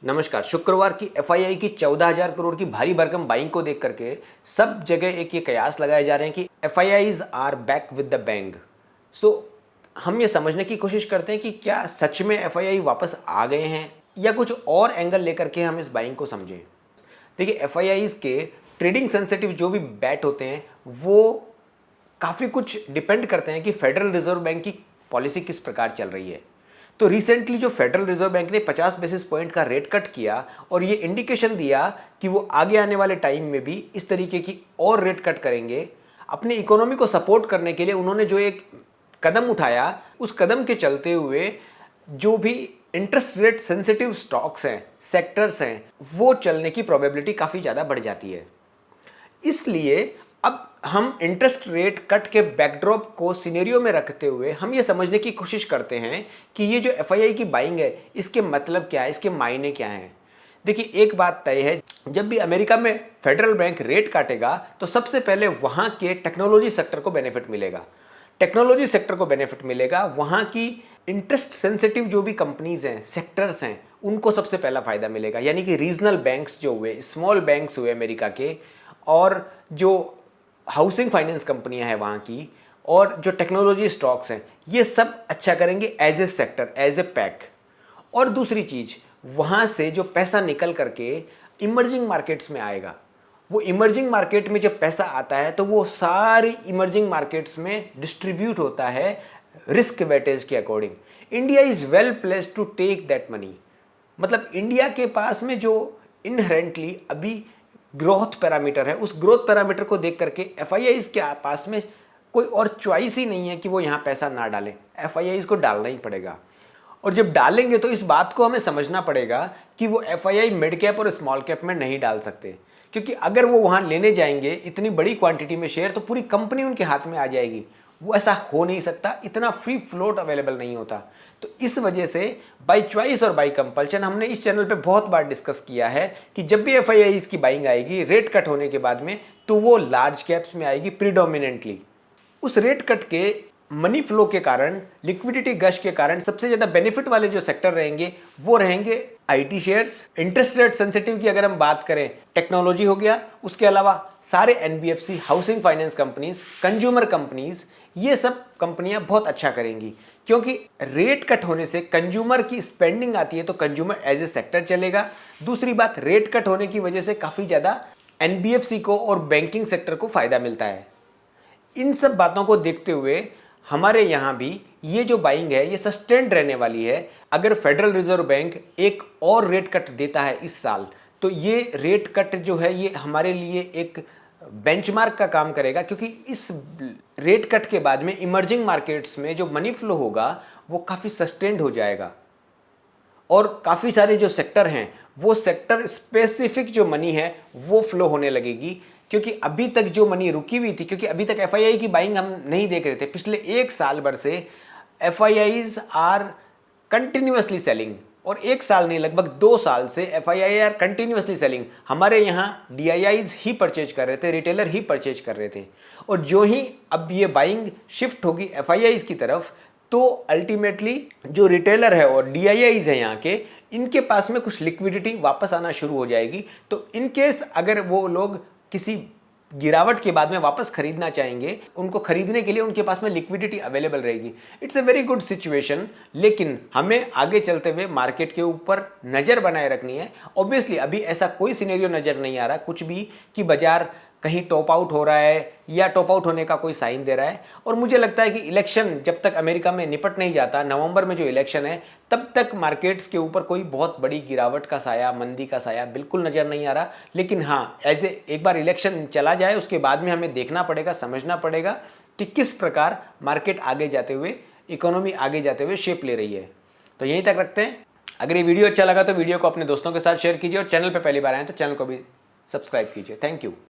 नमस्कार। शुक्रवार की एफआईआई की 14,000 करोड़ की भारी भरकम बाइंग को देख करके सब जगह एक ये कयास लगाए जा रहे हैं कि FIIs are back with the bang. So हम ये समझने की कोशिश करते हैं कि क्या सच में एफआईआई वापस आ गए हैं या कुछ और एंगल लेकर के हम इस बाइंग को समझें। देखिए, एफआईआईज के ट्रेडिंग सेंसिटिव जो भी बैट होते हैं वो काफ़ी कुछ डिपेंड करते हैं कि फेडरल रिजर्व बैंक की पॉलिसी किस प्रकार चल रही है। तो रिसेंटली जो फेडरल रिजर्व बैंक ने 50 बेसिस पॉइंट का रेट कट किया और ये इंडिकेशन दिया कि वो आगे आने वाले टाइम में भी इस तरीके की और रेट कट करेंगे। अपनी इकोनॉमी को सपोर्ट करने के लिए उन्होंने जो एक कदम उठाया, उस कदम के चलते हुए जो भी इंटरेस्ट रेट सेंसिटिव स्टॉक्स हैं, सेक्टर्स हैं, वो चलने की प्रोबेबिलिटी काफ़ी ज़्यादा बढ़ जाती है। इसलिए अब हम इंटरेस्ट रेट कट के बैकड्रॉप को सिनेरियो में रखते हुए हम ये समझने की कोशिश करते हैं कि ये जो एफआईआई की बाइंग है इसके मतलब क्या है, इसके मायने क्या हैं। देखिए, एक बात तय है, जब भी अमेरिका में फेडरल बैंक रेट काटेगा तो सबसे पहले वहां के टेक्नोलॉजी सेक्टर को बेनिफिट मिलेगा। टेक्नोलॉजी सेक्टर को बेनिफिट मिलेगा, वहां की इंटरेस्ट सेंसिटिव जो भी कंपनीज हैं, सेक्टर्स हैं, उनको सबसे पहला फायदा मिलेगा। यानी कि रीजनल बैंक्स जो हुए, स्मॉल बैंक्स हुए अमेरिका के, और जो हाउसिंग फाइनेंस कंपनियां हैं वहाँ की, और जो टेक्नोलॉजी स्टॉक्स हैं, ये सब अच्छा करेंगे as a sector, as a pack. और दूसरी चीज़, वहाँ से जो पैसा निकल करके इमर्जिंग मार्केट्स में आएगा, वो इमर्जिंग मार्केट में जब पैसा आता है तो वो सारी इमर्जिंग मार्केट्स में डिस्ट्रीब्यूट होता है रिस्क वेटेज के according. India is well placed to take that money. मतलब इंडिया के पास में जो इनहेरेंटली अभी ग्रोथ पैरामीटर है, उस ग्रोथ पैरामीटर को देख करके एफआईआईज के पास में कोई और चॉइस ही नहीं है कि वो यहाँ पैसा ना डालें, एफआईआईज को डालना ही पड़ेगा। और जब डालेंगे तो इस बात को हमें समझना पड़ेगा कि वो एफआईआई मिड कैप और स्मॉल कैप में नहीं डाल सकते, क्योंकि अगर वो वहाँ लेने जाएंगे इतनी बड़ी क्वांटिटी में शेयर तो पूरी कंपनी उनके हाथ में आ जाएगी। वो ऐसा हो नहीं सकता, इतना फ्री फ्लोट अवेलेबल नहीं होता। तो इस वजह से बाय चॉइस और बाय कंपल्शन हमने इस चैनल पे बहुत बार डिस्कस किया है कि जब भी एफआईआईज की बाइंग आएगी रेट कट होने के बाद में, तो वो लार्ज कैप्स में आएगी प्रीडोमिनेंटली। उस रेट कट के मनी फ्लो के कारण, लिक्विडिटी गश के कारण सबसे ज्यादा बेनिफिट वाले जो सेक्टर रहेंगे वो रहेंगे IT shares. Interest rate sensitive की अगर हम बात करें, टेक्नोलॉजी हो गया, उसके अलावा सारे NBFC, housing finance companies, consumer companies, ये सब कंपनियां बहुत अच्छा करेंगी, क्योंकि रेट कट होने से कंज्यूमर की स्पेंडिंग आती है तो कंज्यूमर एज ए सेक्टर चलेगा। दूसरी बात, रेट कट होने की वजह से काफी ज्यादा एनबीएफसी को और बैंकिंग सेक्टर को फायदा मिलता है। इन सब बातों को देखते हुए हमारे यहाँ भी ये जो बाइंग है ये सस्टेन्ड रहने वाली है। अगर फेडरल रिजर्व बैंक एक और रेट कट देता है इस साल, तो ये रेट कट जो है ये हमारे लिए एक बेंचमार्क का काम करेगा, क्योंकि इस रेट कट के बाद में इमर्जिंग मार्केट्स में जो मनी फ्लो होगा वो काफ़ी सस्टेन्ड हो जाएगा, और काफ़ी सारे जो सेक्टर हैं वो सेक्टर स्पेसिफिक जो मनी है वो फ्लो होने लगेगी। क्योंकि अभी तक जो मनी रुकी हुई थी, क्योंकि अभी तक एफआईआई की बाइंग हम नहीं देख रहे थे, पिछले एक साल भर से एफआईआईज आर कंटिन्यूअसली सेलिंग, और एक साल नहीं लगभग 2 साल से एफआईआई आर कंटिन्यूअसली सेलिंग। हमारे यहाँ डीआईआईज ही परचेज कर रहे थे, रिटेलर ही परचेज कर रहे थे, और जो ही अब ये बाइंग शिफ्ट होगी एफआईआईज की तरफ, तो अल्टीमेटली जो रिटेलर है और डीआईआईज है यहाँ के, इनके पास में कुछ लिक्विडिटी वापस आना शुरू हो जाएगी। तो इन केस अगर वो लोग किसी गिरावट के बाद में वापस खरीदना चाहेंगे, उनको खरीदने के लिए उनके पास में लिक्विडिटी अवेलेबल रहेगी। It's a very good situation. लेकिन हमें आगे चलते हुए मार्केट के ऊपर नज़र बनाए रखनी है। ऑब्वियसली अभी ऐसा कोई सिनेरियो नज़र नहीं आ रहा कुछ भी कि बाजार कहीं टॉप आउट हो रहा है या टॉप आउट होने का कोई साइन दे रहा है। और मुझे लगता है कि इलेक्शन जब तक अमेरिका में निपट नहीं जाता, नवंबर में जो इलेक्शन है, तब तक मार्केट्स के ऊपर कोई बहुत बड़ी गिरावट का साया, मंदी का साया बिल्कुल नज़र नहीं आ रहा। लेकिन हाँ, एक बार इलेक्शन चला जाए उसके बाद में हमें देखना पड़ेगा, समझना पड़ेगा कि किस प्रकार मार्केट आगे जाते हुए, इकोनॉमी आगे जाते हुए शेप ले रही है। तो यहीं तक रखते हैं। अगर ये वीडियो अच्छा लगा तो वीडियो को अपने दोस्तों के साथ शेयर कीजिए, और चैनल पर पहली बार आए तो चैनल को भी सब्सक्राइब कीजिए। Thank you.